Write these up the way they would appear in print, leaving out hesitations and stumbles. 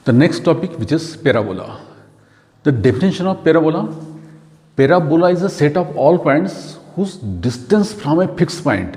The next topic, which is parabola. The definition of parabola: parabola is a set of all points whose distance from a fixed point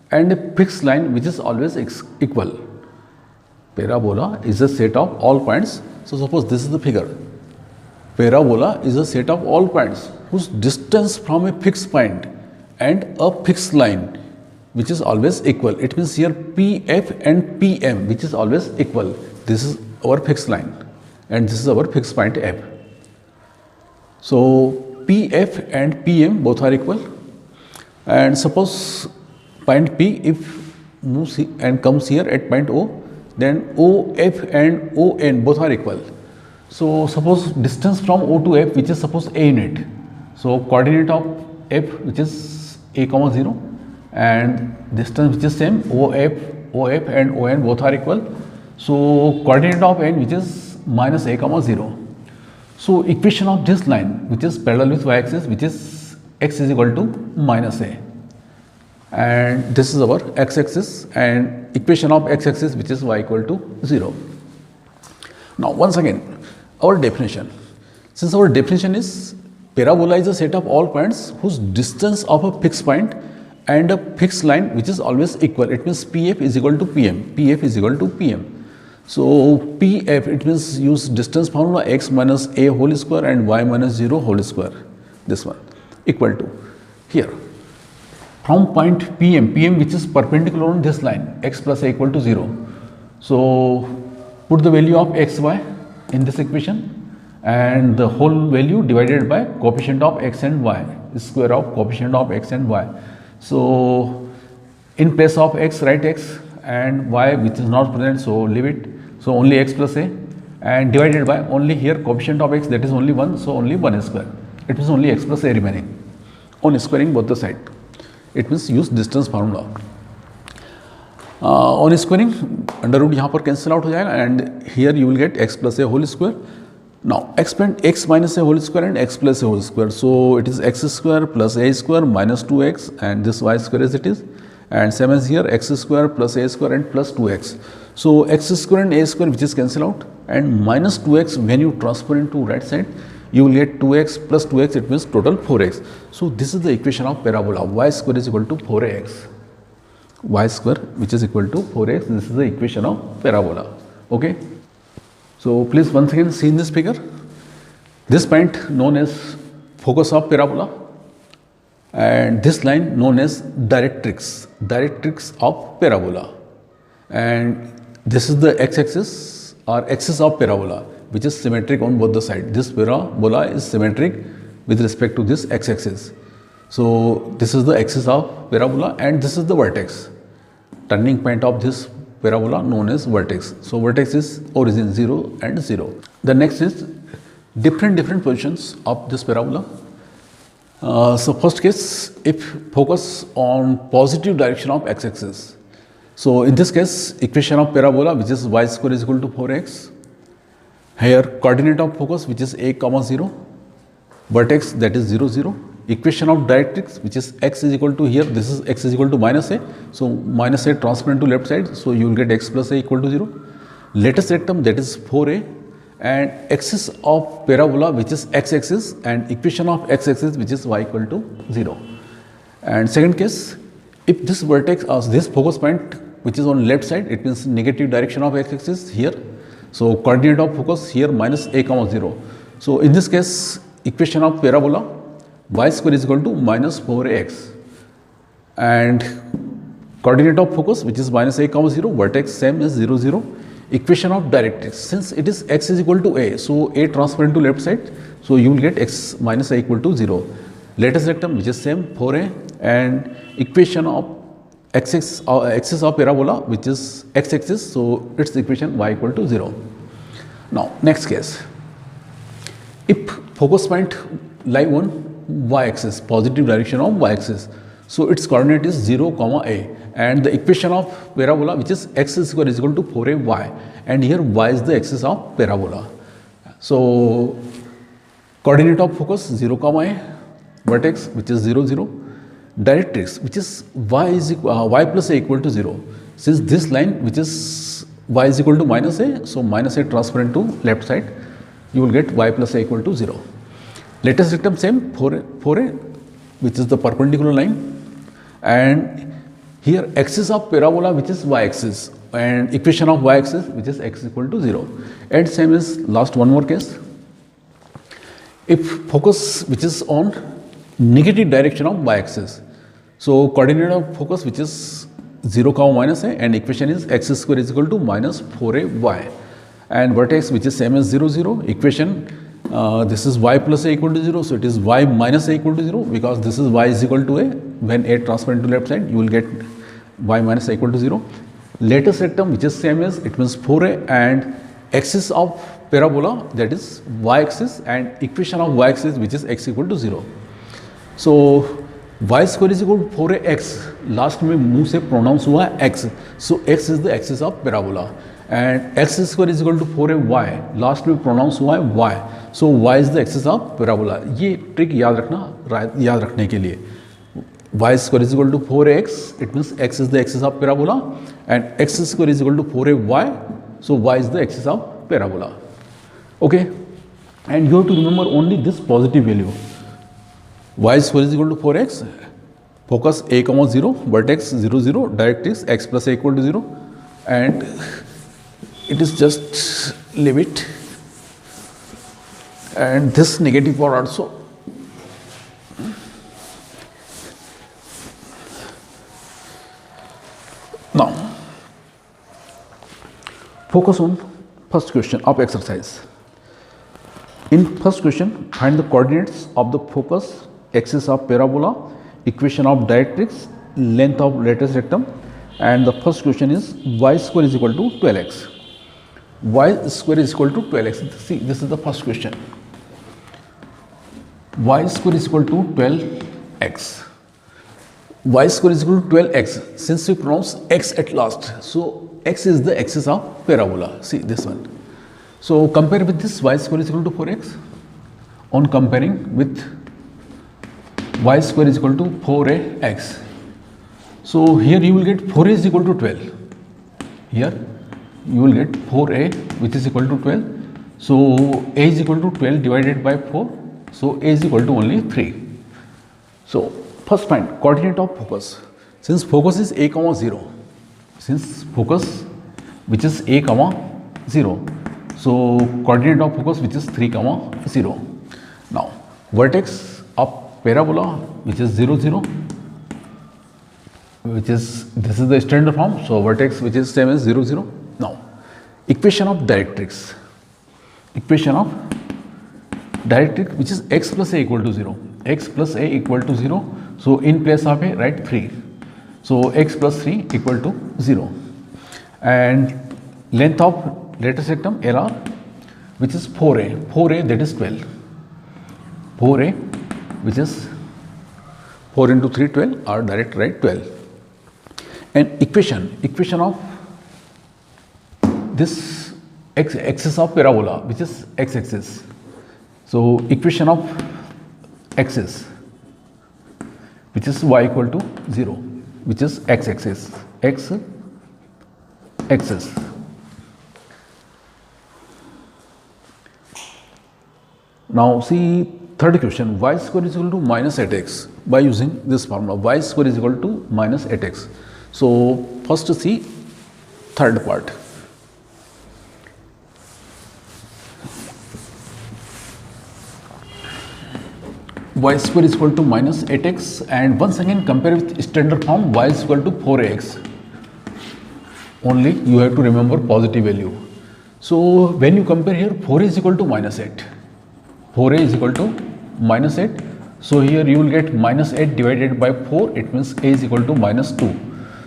and a fixed line which is always equal. Parabola is a set of all points. So suppose this is the figure. Parabola is a set of all points whose distance from a fixed point and a fixed line which is always equal. It means here PF and PM which is always equal. This is our fixed line and this is our fixed point F. So PF and PM both are equal, and suppose point P if moves and comes here at point O, then OF and ON both are equal. So suppose distance from O to F, which is suppose A unit. So coordinate of F, which is A comma 0, and distance which is same, OF and ON both are equal. So coordinate of N, which is minus A comma 0. So equation of this line, which is parallel with y-axis, which is x is equal to minus A, and this is our x-axis, and equation of x-axis, which is y equal to 0. Now once again, our definition. Since our definition is parabola is a set of all points whose distance of a fixed point and a fixed line which is always equal. It means PF is equal to PM, PF is equal to PM. So PF, it means use distance formula, x minus a whole square and y minus 0 whole square, this one, equal to here. From point PM which is perpendicular on this line, x plus a equal to 0. So put the value of x, y in this equation and the whole value divided by coefficient of x and y, square of coefficient of x and y. So in place of x, write x, and y which is not present, so leave it. So only x plus a, and divided by only here coefficient of x, that is only 1, so only 1 square. It means only x plus a remaining on squaring both the side. It means use distance formula. On squaring under root यहाँ पर cancel out हो जाएगा and here you will get x plus a whole square. Now expand x minus a whole square and x plus a whole square. So it is x square plus a square minus 2x and this y square as it is, and same as here x square plus a square and plus 2x. So x square and a square which is cancel out, and minus 2x when you transfer into right side you will get 2x plus 2x, it means total 4x. So this is the equation of parabola. Y square is equal to 4x. Y square which is equal to 4x. This is the equation of parabola. Okay. So please once again see in this figure. This point known as focus of parabola, and this line known as directrix of parabola, and this is the x-axis or axis of parabola which is symmetric on both the sides. This parabola is symmetric with respect to this x-axis. So this is the axis of parabola and this is the vertex, turning point of this parabola known as vertex. So vertex is origin 0 and 0. The next is different positions of this parabola. So first case, if focus on positive direction of x-axis. So in this case, equation of parabola which is y square is equal to 4x. Here coordinate of focus which is a comma 0, vertex that is 0 0. Equation of directrix which is x is equal to, here this is x is equal to minus a. So minus a transfer into left side. So you will get x plus a equal to 0. Latest rectum that is 4a, and axis of parabola which is x-axis, and equation of x-axis which is y equal to 0. And second case, if this vertex or this focus point which is on left side, it means negative direction of x-axis here. So coordinate of focus here minus a comma 0. So in this case, equation of parabola y square is equal to minus 4ax, and coordinate of focus which is minus a comma 0, vertex same as 0 0. Equation of directrix, since it is x is equal to a, so a transfer into left side, so you will get x minus a equal to 0. Latest rectum which is same 4a, and equation of axis of parabola which is x-axis, so its equation y equal to 0. Now next case, if focus point lie on y-axis, positive direction of y-axis, so its coordinate is 0 comma a, and the equation of parabola which is x square is equal to 4ay, and here y is the axis of parabola. So coordinate of focus 0 comma a, vertex which is 0 0, directrix which is y plus a equal to 0. Since this line which is y is equal to minus a, so minus a transfer into left side, you will get y plus a equal to 0. Latest rectum same 4a, which is the perpendicular line, and here axis of parabola which is y axis, and equation of y axis which is x equal to 0. And same is last one more case. If focus which is on negative direction of y axis, so coordinate of focus which is 0 comma minus a, and equation is x square is equal to minus 4a y, and vertex which is same as 0 0, equation this is y plus a equal to 0, so it is y minus a equal to 0, because this is y is equal to a, when a transfer into left side you will get y minus a equal to 0. Latest rectum which is same as, it means 4a, and axis of parabola, that is y axis, and equation of y axis which is x equal to 0. So y square is equal to 4ax, last में मुंह से pronounce हुआ x, so x is the axis of parabola, and x square is equal to 4ay, last में pronounce हुआ है y, so y is the axis of parabola. ये trick याद रखने के लिए, y square is equal to 4x, it means x is the axis of parabola, and x square is equal to 4ay, so y is the axis of parabola. Okay, and you have to remember only this positive value. Y square is equal to 4x, focus a comma 0, vertex 0 0, directrix x plus a equal to 0, and it is just limit, and this negative part also. Now focus on first question of exercise. In first question, find the coordinates of the focus, axis of parabola, equation of directrix, length of latest rectum, and the first question is y square is equal to 12x. Y square is equal to 12x. See, this is the first question. Y square is equal to 12x. Y square is equal to 12x. Since we pronounce x at last, so x is the axis of parabola. See this one. So compare with this, y square is equal to 4x. On comparing with y square is equal to 4ax. So here you will get 4a is equal to 12. Here you will get 4a which is equal to 12. So a is equal to 12 divided by 4. So a is equal to only 3. So first find coordinate of focus. Since focus is a comma 0. Since focus which is a comma 0. So coordinate of focus which is 3 comma 0. Now vertex of parabola which is 0 0, which is, this is the standard form, so vertex which is same as 0 0. Now equation of directrix. Equation of directrix which is x plus a equal to 0. X plus a equal to 0. So in place of a write 3. So x plus 3 equal to 0. And length of latest rectum LR which is 4a. 4a that is 12. 4a which is 4 into 3 12, or direct write 12. And equation of this axis of parabola which is x axis. So equation of axis which is y equal to 0, which is x axis. X axis. Now see third question, y square is equal to minus 8x, by using this formula, y square is equal to minus 8x. So first see third part. Y square is equal to minus 8x, and once again compare with standard form, y is equal to 4ax. Only you have to remember positive value. So when you compare here, 4a is equal to minus 8. 4a is equal to minus 8. So here you will get minus 8 divided by 4, it means a is equal to minus 2.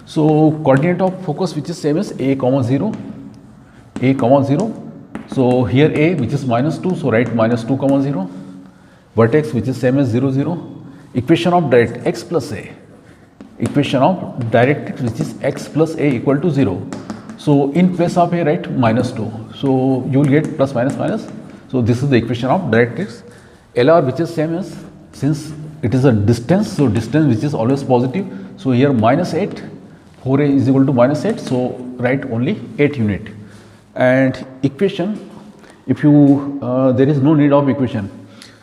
So coordinate of focus which is same as a comma 0, a comma 0. So here a which is minus 2, so write minus 2 comma 0. Vertex which is same as 0 0. Equation of direct x plus a. Equation of directrix which is x plus a equal to 0. So in place of a write minus 2. So you will get plus minus minus. So this is the equation of directrix. LR which is same as, since it is a distance, so distance which is always positive. So here minus 8 4a is equal to minus 8, so write only 8 unit. And equation, if you there is no need of equation.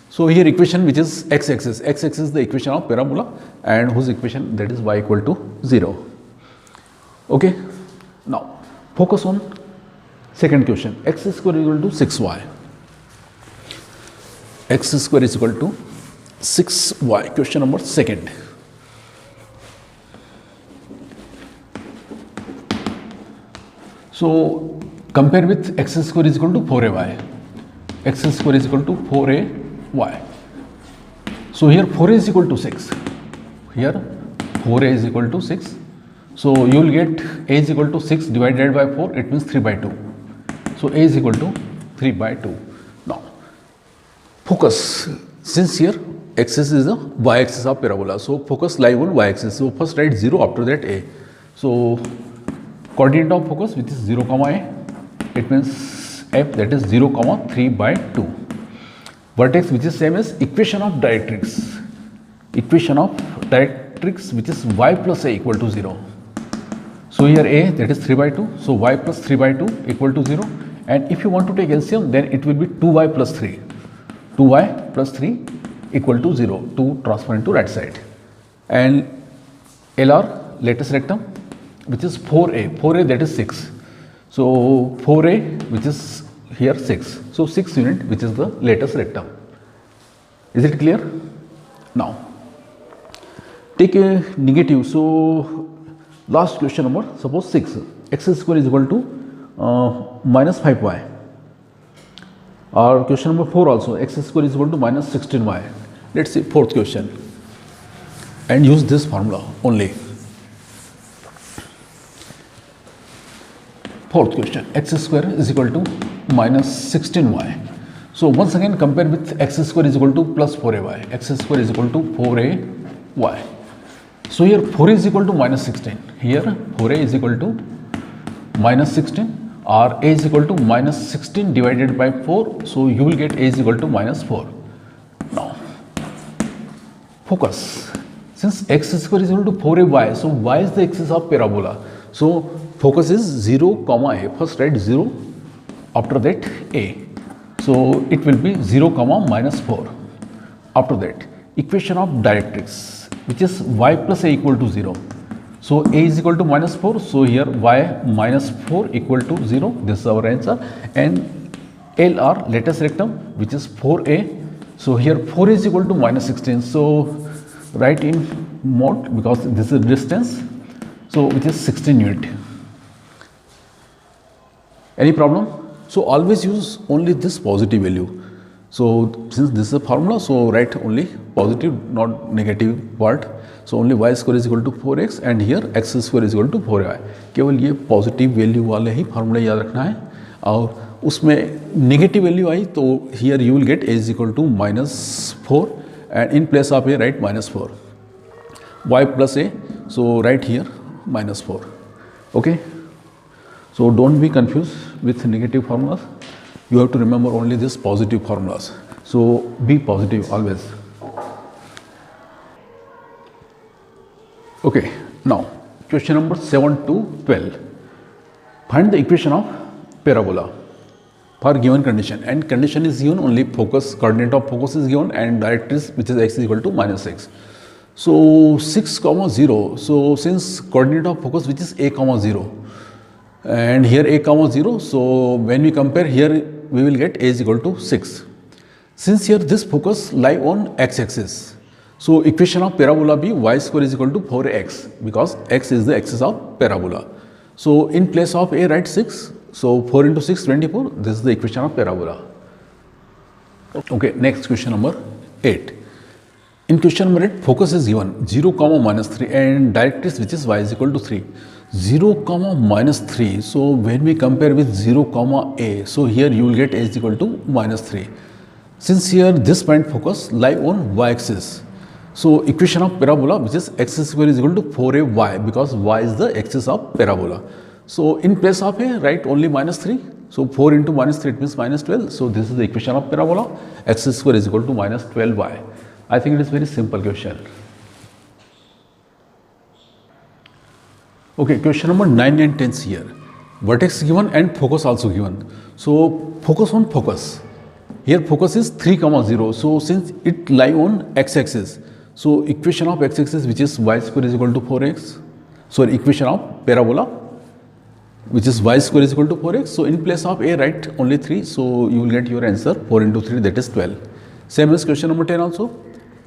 So here equation which is x-axis is the equation of parabola, and whose equation, that is y equal to 0. Okay. Now focus on second question. X square is equal to 6y. X square is equal to 6y. Question number second. So compare with x square is equal to 4ay. X square is equal to 4ay. So here 4a is equal to 6. Here 4a is equal to 6. So you will get a is equal to 6 divided by 4. It means 3 by 2. So a is equal to 3 by 2. Now focus. Since here axis is the y-axis of parabola, so focus lie on y-axis. So first write 0, after that a. So coordinate of focus, which is 0 comma a, it means f, that is 0 comma 3 by 2. Vertex, which is same as equation of directrix. Equation of directrix, which is y plus a equal to 0. So here a, that is 3 by 2. So y plus 3 by 2 equal to 0. And if you want to take LCM, then it will be 2y plus 3. 2y plus 3 equal to 0. 2 transfer into right side. And LR, latest rectum, which is 4a. 4a, that is 6. So 4a, which is here 6. So 6 unit, which is the latest rectum. Is it clear? Now take a negative. So last question number, suppose 6. X square is equal to minus 5y. Or question number 4 also, x square is equal to minus 16y. Let's see fourth question and use this formula only. Fourth question, x square is equal to minus 16y. So once again compare with x square is equal to plus 4ay. X square is equal to 4ay. So here 4 is equal to minus 16. Here 4a is equal to minus 16, or a is equal to minus 16 divided by 4. So you will get a is equal to minus 4. Now focus. Since x square is equal to 4ay, so y is the axis of parabola. So focus is 0 comma a. First write 0, after that a. So it will be 0 comma minus 4. After that equation of directrix, which is y plus a equal to 0. So a is equal to minus 4. So here y minus 4 equal to 0. This is our answer. And LR, latest rectum, which is 4a. So here 4 is equal to minus 16. So write in mod, because this is distance. So which is 16 unit. Any problem? So always use only this positive value. So since this is a formula, so write only positive, not negative part. So only y square is equal to 4x and here x square is equal to 4y. केवल ये positive value वाले ही formula याद रखना है, और उसमें negative value आई तो here you will get a is equal to -4 and in place of a right -4. y plus a, so write here -4. Okay. So don't be confused with negative formulas. You have to remember only this positive formulas. So be positive always. Okay. Now question number 7 to 12. Find the equation of parabola for given condition, and condition is given, only focus, coordinate of focus is given, and directrix, which is x is equal to -6. So 6 comma 0. So since coordinate of focus, which is a comma 0, and here a comma 0, so when we compare here we will get a is equal to 6. Since here this focus lie on x-axis, so equation of parabola be y square is equal to 4x, because x is the axis of parabola. So in place of a write 6. So 4 into 6 24. This is the equation of parabola. Okay, next question number 8. In question number 8, focus is given 0 comma -3 and directrix, which is y is equal to 3. 0 comma -3. So when we compare with 0 comma a, so here you will get a is equal to -3. Since here this point focus lie on y-axis, so equation of parabola, which is x square is equal to 4ay, because y is the axis of parabola. So in place of a write only -3. So 4 into -3 it means -12. So this is the equation of parabola. X square is equal to -12y. I think it is very simple question. Okay, question number 9 and 10 here. Vertex given and focus also given. So focus on focus. Here focus is 3, 0. So since it lie on x-axis, so equation of x-axis which is y square is equal to 4x. Sorry, equation of parabola which is y square is equal to 4x. So in place of a write only 3. So you will get your answer 4 into 3, that is 12. Same as question number 10 also.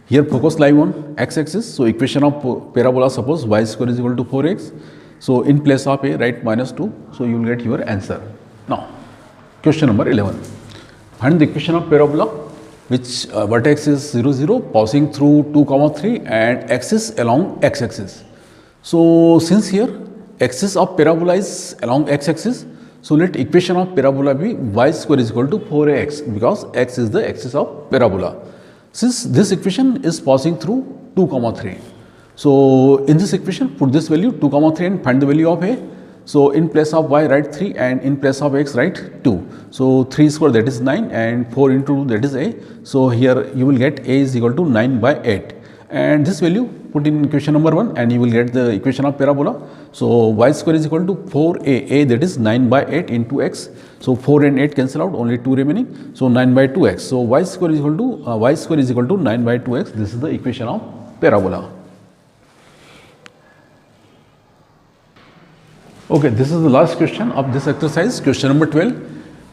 Here focus lie on x-axis. So equation of parabola, suppose y square is equal to 4x. So in place of a write minus 2. So you will get your answer. Now question number 11. Find the equation of parabola which vertex is 0, 0 passing through 2, 3 and axis along x-axis. So since here axis of parabola is along x-axis, so let equation of parabola be y square is equal to 4ax, because x is the axis of parabola. Since this equation is passing through 2, 3. So in this equation put this value 2, 3 and find the value of a. So in place of y write 3 and in place of x write 2. So 3 square, that is 9, and 4 into 2, that is a. So here you will get a is equal to 9 by 8. And this value put in equation number 1 and you will get the equation of parabola. So y square is equal to 4a, that is 9 by 8 into x. So 4 and 8 cancel out, only 2 remaining. So 9 by 2x. So y square is equal to 9 by 2x. This is the equation of parabola. Okay, this is the last question of this exercise, question number 12.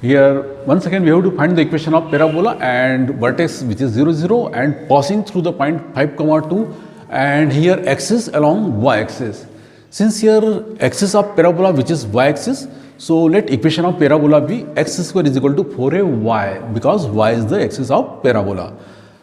Here once again we have to find the equation of parabola and vertex which is 0, 0 and passing through the point 5, 2 and here axis along y-axis. Since here axis of parabola which is y-axis, so let equation of parabola be x square is equal to 4ay, because y is the axis of parabola.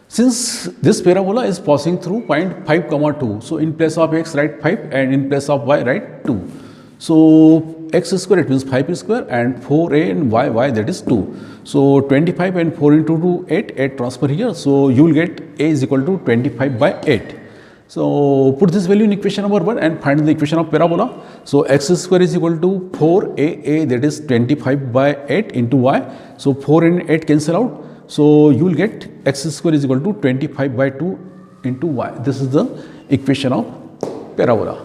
Since this parabola is passing through point 5, 2, so in place of x write 5 and in place of y write 2. So x square, it means 5 square, and 4a and y, that is 2. So 25 and 4 into 2, 8 transfer here. So you will get a is equal to 25 by 8. So put this value in equation number 1 and find the equation of parabola. So x square is equal to 4a, that is 25 by 8 into y. So 4 and 8 cancel out. So you will get x square is equal to 25 by 2 into y. This is the equation of parabola.